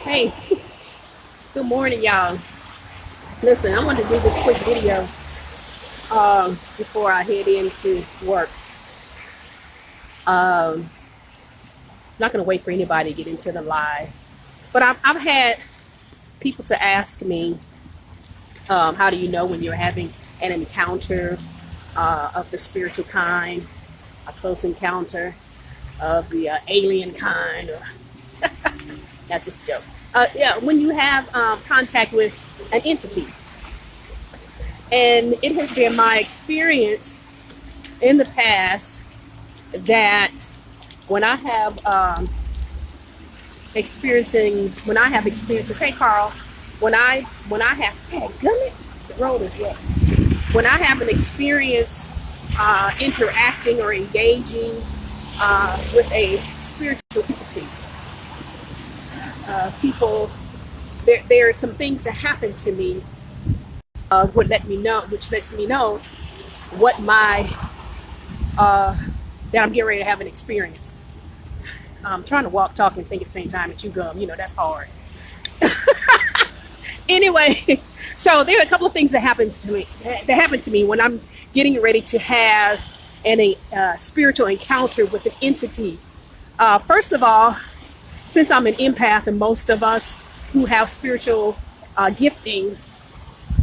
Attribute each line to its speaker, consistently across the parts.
Speaker 1: Hey, good morning, y'all. Listen, I wanted to do this quick video before I head into work. Um, Not going to wait for anybody to get into the live, but I've had people to ask me, how do you know when you're having an encounter of the spiritual kind, a close encounter of the alien kind? That's just a joke. Yeah, when you have contact with an entity. And it has been my experience in the past that when I have experiences, hey Carl, when I have the road is wet. When I have an experience interacting or engaging with a spiritual entity, people, there are some things that happen to me, which lets me know what my that I'm getting ready to have an experience. I'm trying to walk, talk, and think at the same time and chew gum. That's hard. Anyway, so there are a couple of things that happen to me when I'm getting ready to have a spiritual encounter with an entity. First of all, since I'm an empath, and most of us who have spiritual gifting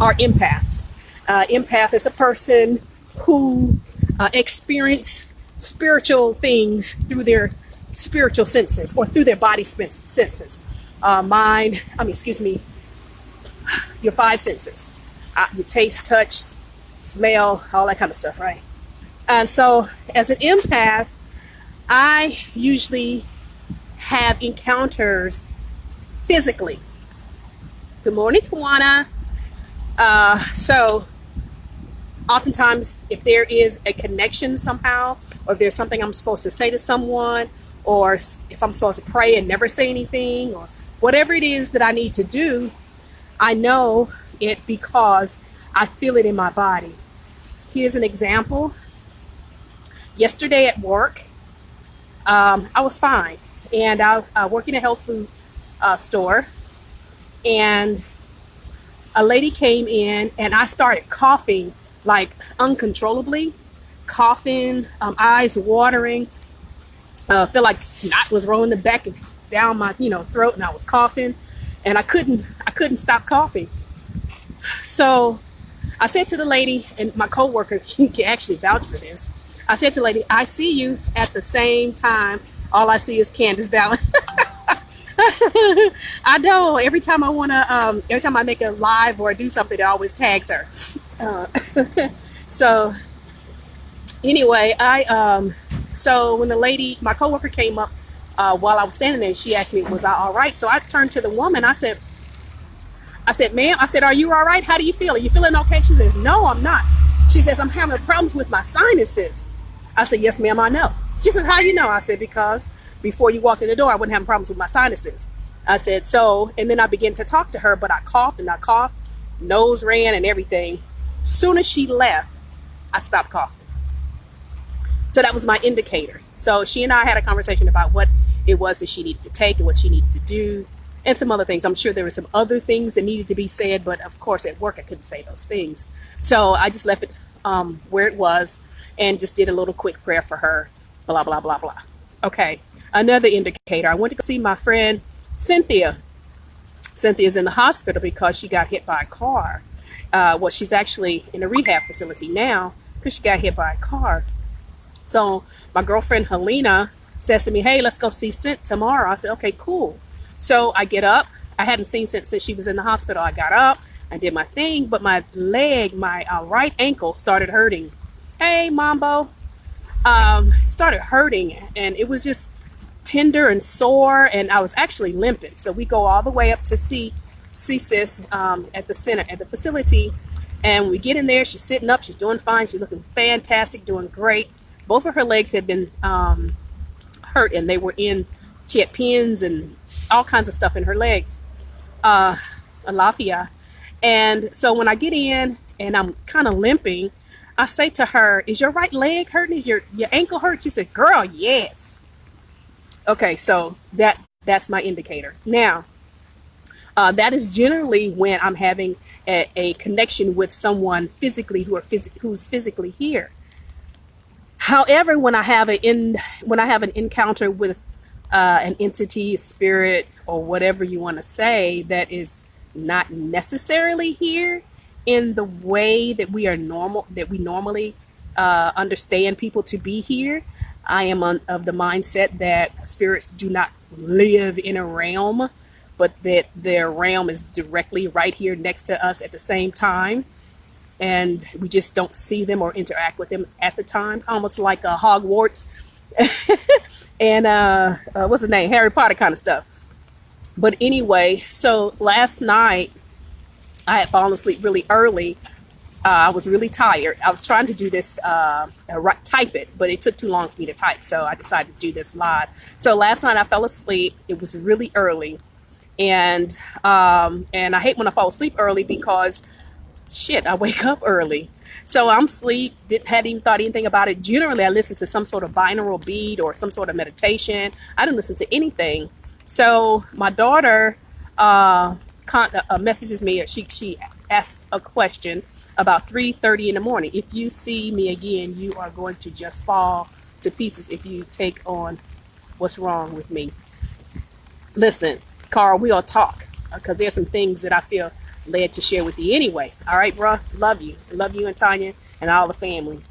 Speaker 1: are empaths. Empath is a person who experience spiritual things through their spiritual senses or through their body senses. Your five senses. Your taste, touch, smell, all that kind of stuff, right? And so as an empath, I usually have encounters physically. Good morning, Tawana. So oftentimes if there is a connection somehow, or if there's something I'm supposed to say to someone, or if I'm supposed to pray and never say anything, or whatever it is that I need to do, I know it because I feel it in my body. Here's an example. Yesterday at work, I was fine, and I work in a health food store, and a lady came in and I started coughing like uncontrollably, coughing, eyes watering, feel like snot was rolling the back and down my throat, and I was coughing, and I couldn't stop coughing. So I said to the lady, and my coworker can actually vouch for this. I said to the lady, I see you at the same time. All I see is Candace Ballin. I know every time I make a live or do something, it always tags her. So anyway, so when my coworker came up while I was standing there, she asked me, was I all right? So I turned to the woman. I said, ma'am, are you all right? How do you feel? Are you feeling okay? She says, no, I'm not. She says, I'm having problems with my sinuses. I said, yes, ma'am, I know. She said, how do you know? I said, because before you walked in the door, I wasn't having problems with my sinuses. I said, so, and then I began to talk to her, but I coughed, nose ran and everything. Soon as she left, I stopped coughing. So that was my indicator. So she and I had a conversation about what it was that she needed to take and what she needed to do, and some other things. I'm sure there were some other things that needed to be said, but of course at work I couldn't say those things. So I just left it where it was and just did a little quick prayer for her, blah, blah, blah, blah. Okay, another indicator. I went to go see my friend Cynthia. Cynthia's in the hospital because she got hit by a car. She's actually in a rehab facility now because she got hit by a car. So my girlfriend Helena says to me, hey, let's go see Cint tomorrow. I said, okay, cool. So I get up. I hadn't seen Cint since she was in the hospital. I got up, I did my thing, but my leg, my right ankle started hurting. Hey, Mambo. Started hurting, and it was just tender and sore, and I was actually limping. So we go all the way up to see Sis at the facility, and we get in there. She's sitting up, she's doing fine, she's looking fantastic, doing great. Both of her legs had been hurt, and she had pins and all kinds of stuff in her legs, Alafia. And so when I get in and I'm kind of limping, I say to her, is your right leg hurting? Is your ankle hurt? She said, girl, yes. Okay, so that's my indicator. Now, That is generally when I'm having a connection with someone physically who's physically here. However, when I have an encounter with an entity, a spirit, or whatever you want to say, that is not necessarily here in the way that we normally understand people to be here, I am of the mindset that spirits do not live in a realm, but that their realm is directly right here next to us at the same time, and we just don't see them or interact with them at the time, almost like Hogwarts and what's the name, Harry Potter kind of stuff. But anyway, so last night I had fallen asleep really early. I was really tired. I was trying to do this, type it, but it took too long for me to type, so I decided to do this live. So last night I fell asleep. It was really early, and I hate when I fall asleep early because shit, I wake up early. So I'm asleep, hadn't even thought anything about it. Generally, I listen to some sort of binaural beat or some sort of meditation. I didn't listen to anything. So my daughter messages me. She asked a question about 3:30 in the morning. If you see me again, you are going to just fall to pieces if you take on what's wrong with me. Listen, Carl, we'll talk because there's some things that I feel led to share with you anyway. All right, bro. Love you. Love you and Tanya and all the family.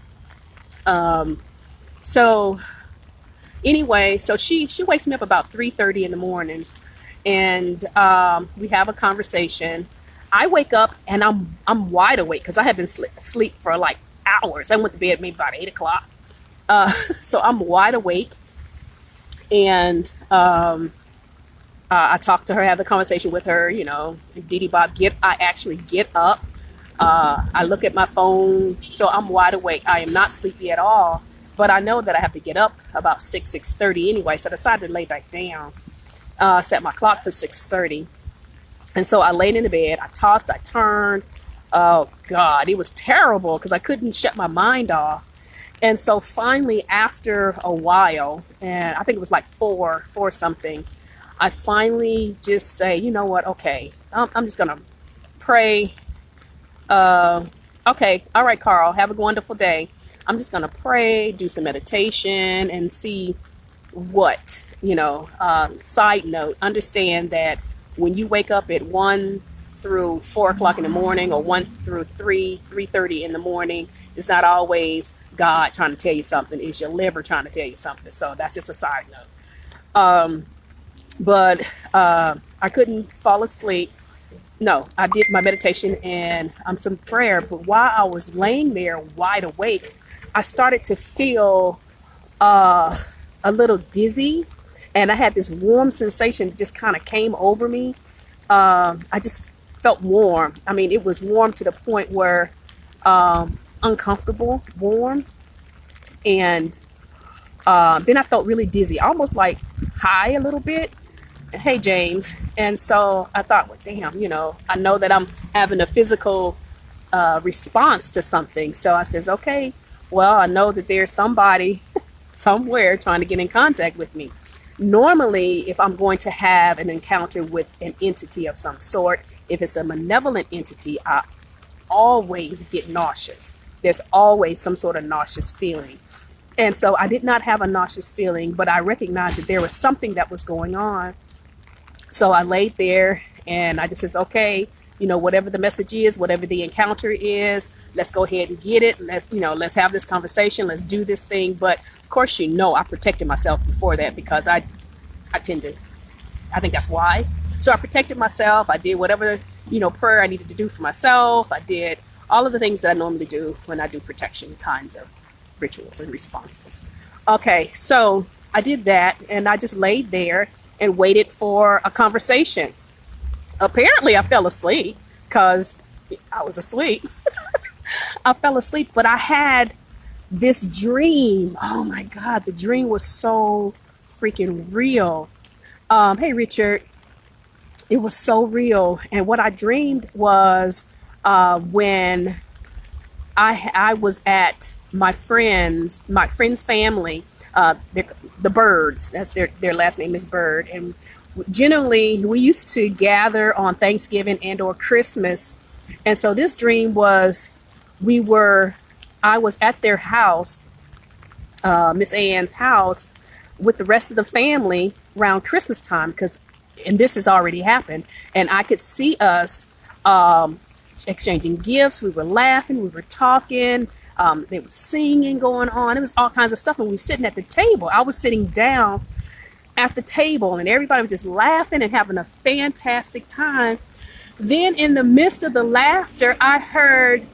Speaker 1: So anyway, so she wakes me up about 3:30 in the morning, and we have a conversation. I wake up and I'm wide awake because I have been asleep for like hours. I went to bed maybe about 8 o'clock. So I'm wide awake, and I talk to her, have the conversation with her, Dee Bob, I actually get up. I look at my phone, so I'm wide awake. I am not sleepy at all, but I know that I have to get up about 6:30 anyway, so I decided to lay back down. Set my clock for 6:30. And so I laid in the bed, I tossed, I turned. Oh God, it was terrible because I couldn't shut my mind off. And so finally, after a while, and I think it was like four something, I finally just say, you know what? Okay, I'm just gonna pray. Okay, all right, Carl, have a wonderful day. I'm just gonna pray, do some meditation, and see what, side note, understand that when you wake up at 1 through 4 o'clock in the morning, or 1 through 3:30 in the morning, it's not always God trying to tell you something. It's your liver trying to tell you something. So that's just a side note. But I couldn't fall asleep. No, I did my meditation and some prayer. But while I was laying there wide awake, I started to feel a little dizzy, and I had this warm sensation that just kind of came over me. I just felt warm. I mean, it was warm to the point where uncomfortable warm. And then I felt really dizzy, almost like high a little bit. Hey, James. And so I thought, well, damn, I know that I'm having a physical response to something. So I says, okay, well, I know that there's somebody somewhere trying to get in contact with me. Normally, if I'm going to have an encounter with an entity of some sort, if it's a malevolent entity, I always get nauseous. There's always some sort of nauseous feeling. And so I did not have a nauseous feeling, but I recognized that there was something that was going on. So I laid there and I just says, okay, whatever the message is, whatever the encounter is, let's go ahead and get it. Let's have this conversation. Let's do this thing. But of course, I protected myself before that because I think that's wise. So I protected myself. I did whatever, prayer I needed to do for myself. I did all of the things that I normally do when I do protection kinds of rituals and responses. Okay, so I did that and I just laid there and waited for a conversation. Apparently I fell asleep because I was asleep. I fell asleep, but I had this dream. Oh my God, the dream was so freaking real. Hey, Richard. It was so real. And what I dreamed was when I was at my friend's family, the Birds, that's their last name is Bird. And Generally, we used to gather on Thanksgiving and or Christmas. And so this dream was, we were, I was at their house, Miss Ann's house, with the rest of the family around Christmas time, because, and this has already happened, and I could see us exchanging gifts. We were laughing, we were talking, they were singing going on. It was all kinds of stuff. And we were sitting at the table. I was sitting down at the table, and everybody was just laughing and having a fantastic time. Then, in the midst of the laughter, I heard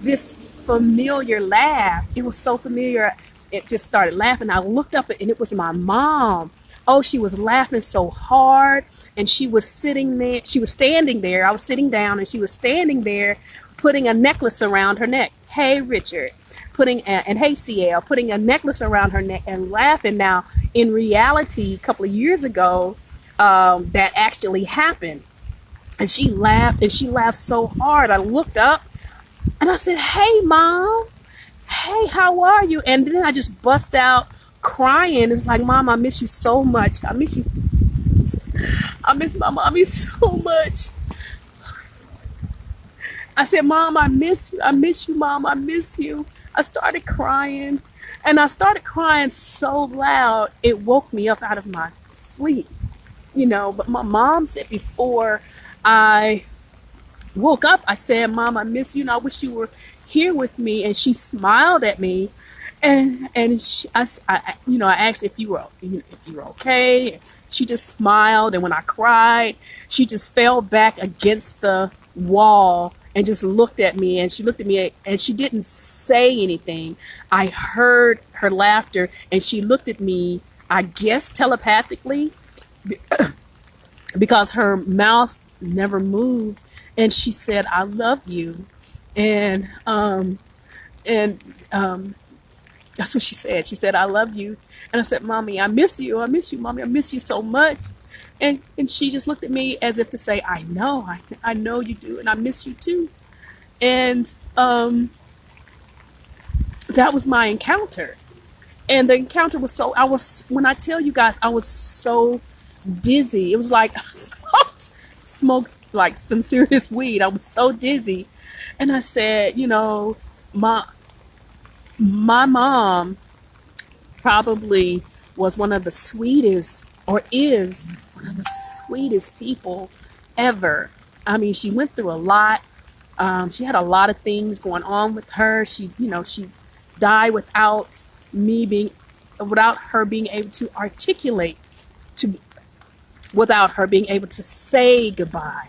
Speaker 1: this familiar laugh. It was so familiar. It just started laughing. I looked up, and it was my mom. Oh, she was laughing so hard, and she was sitting there. She was standing there. I was sitting down, and she was standing there, putting a necklace around her neck. Hey, Richard, and hey, CL, putting a necklace around her neck and laughing. Now, in reality, a couple of years ago, that actually happened. And she laughed, and she laughed so hard. I looked up, and I said, "Hey, Mom. Hey, how are you?" And then I just bust out crying. It was like, "Mom, I miss you so much. I miss you. I miss my mommy so much." I said, "Mom, I miss you. I miss you, Mom. I miss you." I started crying, and I started crying so loud, it woke me up out of my sleep, But my mom said, before I woke up, I said, "Mom, I miss you, and I wish you were here with me." And she smiled at me, and I asked if you were okay. She just smiled, and when I cried, she just fell back against the wall and just looked at me. And she looked at me, and she didn't say anything. I heard her laughter, and she looked at me, I guess telepathically, because her mouth never moved, and she said, "I love you," and and that's what she said. She said, "I love you," and I said, "Mommy, I miss you. I miss you, Mommy. I miss you so much." And she just looked at me as if to say, "I know, I know you do, and I miss you too." And that was my encounter. And the encounter was when I tell you guys, I was so dizzy. It was like smoked like some serious weed. I was so dizzy. And I said, my mom probably was one of the sweetest, or is one of the sweetest people ever. I mean, she went through a lot. She had a lot of things going on with her. She died without her being able to articulate, without her being able to say goodbye.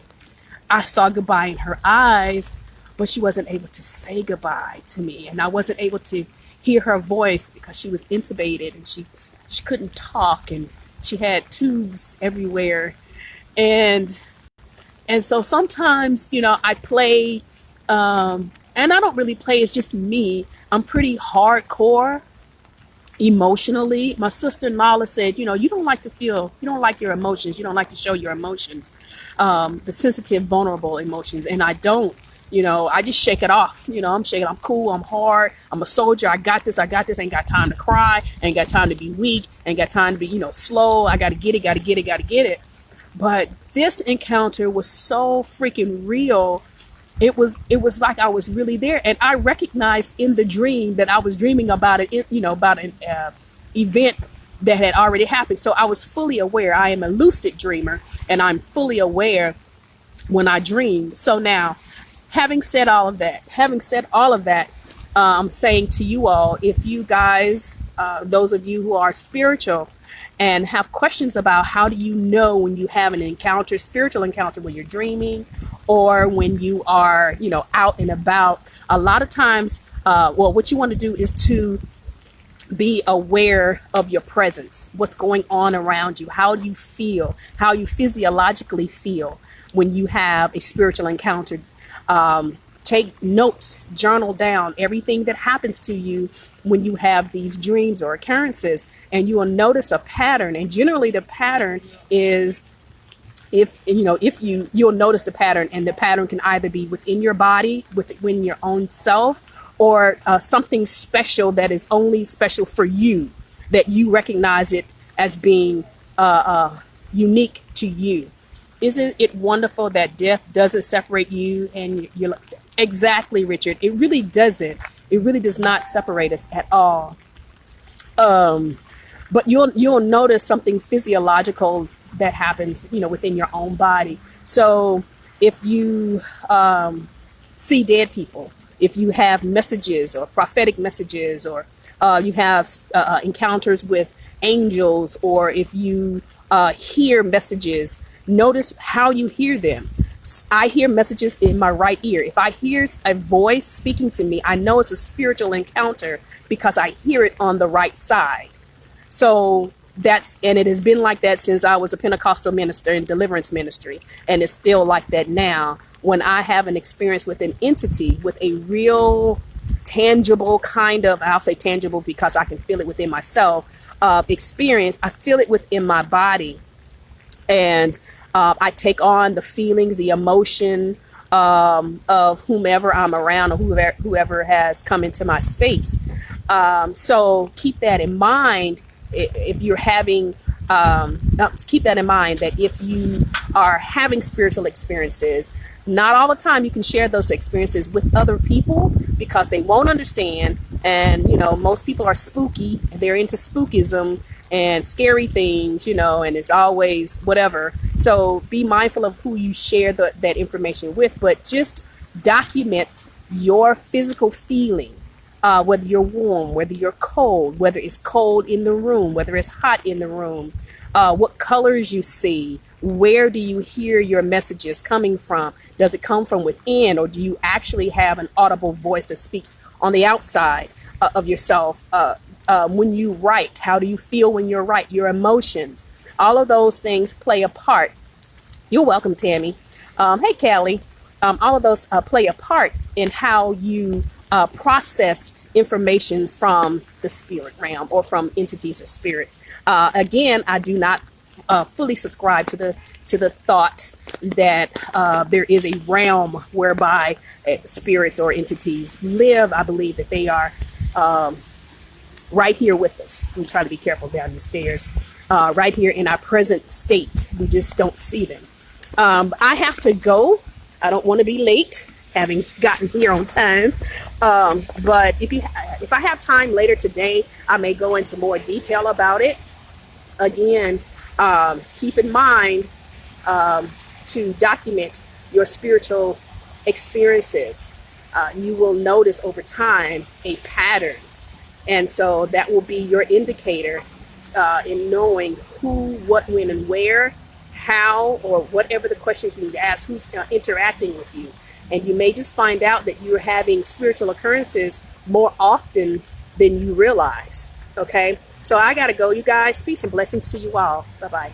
Speaker 1: I saw goodbye in her eyes, but she wasn't able to say goodbye to me. And I wasn't able to hear her voice because she was intubated, and she couldn't talk, and she had tubes everywhere. And so sometimes, I play, and I don't really play, it's just me. I'm pretty hardcore emotionally. My sister Nala said, you don't like your emotions. You don't like to show your emotions, the sensitive, vulnerable emotions. And I don't, I just shake it off. I'm cool. I'm hard. I'm a soldier. I got this. Ain't got time to cry. Ain't got time to be weak. Ain't got time to be, slow. I got to get it. But this encounter was so freaking real. It was like I was really there, and I recognized in the dream that I was dreaming about it, about an event that had already happened. So I was fully aware. I am a lucid dreamer, and I'm fully aware when I dream. So now, having said all of that, I'm saying to you all, if you guys, those of you who are spiritual and have questions about how do you know when you have an encounter, spiritual encounter, when you're dreaming or when you are, out and about, a lot of times, what you want to do is to be aware of your presence, what's going on around you, how do you feel, how you physiologically feel when you have a spiritual encounter. Take notes, journal down everything that happens to you when you have these dreams or occurrences, and you will notice a pattern. And generally the pattern is, you'll notice the pattern, and the pattern can either be within your body, within your own self, or something special that is only special for you, that you recognize it as being unique to you. Isn't it wonderful that death doesn't separate you and you're like, exactly, Richard. It really doesn't. It really does not separate us at all. But you'll notice something physiological that happens, within your own body. So if you see dead people, if you have messages or prophetic messages, or you have encounters with angels, or if you hear messages, notice how you hear them. I hear messages in my right ear. If I hear a voice speaking to me, I know it's a spiritual encounter because I hear it on the right side. So and it has been like that since I was a Pentecostal minister in deliverance ministry. And it's still like that now. When I have an experience with an entity, with a real tangible kind of, I'll say tangible because I can feel it within myself, experience, I feel it within my body. And I take on the feelings, the emotion of whomever I'm around, or whoever has come into my space. So keep that in mind. If you're having, keep that in mind, that if you are having spiritual experiences, not all the time you can share those experiences with other people because they won't understand. And, most people are spooky. They're into spookism and scary things, and it's always whatever. So be mindful of who you share that information with, but just document your physical feeling. Whether you're warm, whether you're cold, whether it's cold in the room, whether it's hot in the room, what colors you see, where do you hear your messages coming from? Does it come from within, or do you actually have an audible voice that speaks on the outside of yourself? When you write, how do you feel when you're right? Your emotions, all of those things play a part. You're welcome, Tammy. Hey, Callie. All of those play a part in how you process information from the spirit realm or from entities or spirits. Again, I do not fully subscribe to the thought that there is a realm whereby spirits or entities live. I believe that they are right here with us. We try to be careful down the stairs. Right here in our present state. We just don't see them. I have to go. I don't want to be late, having gotten here on time. But if I have time later today, I may go into more detail about it. Again, keep in mind to document your spiritual experiences. You will notice over time a pattern. And so that will be your indicator in knowing who, what, when, and where, how, or whatever the questions you need to ask, who's interacting with you. And you may just find out that you're having spiritual occurrences more often than you realize. Okay? So I got to go, you guys. Peace and blessings to you all. Bye-bye.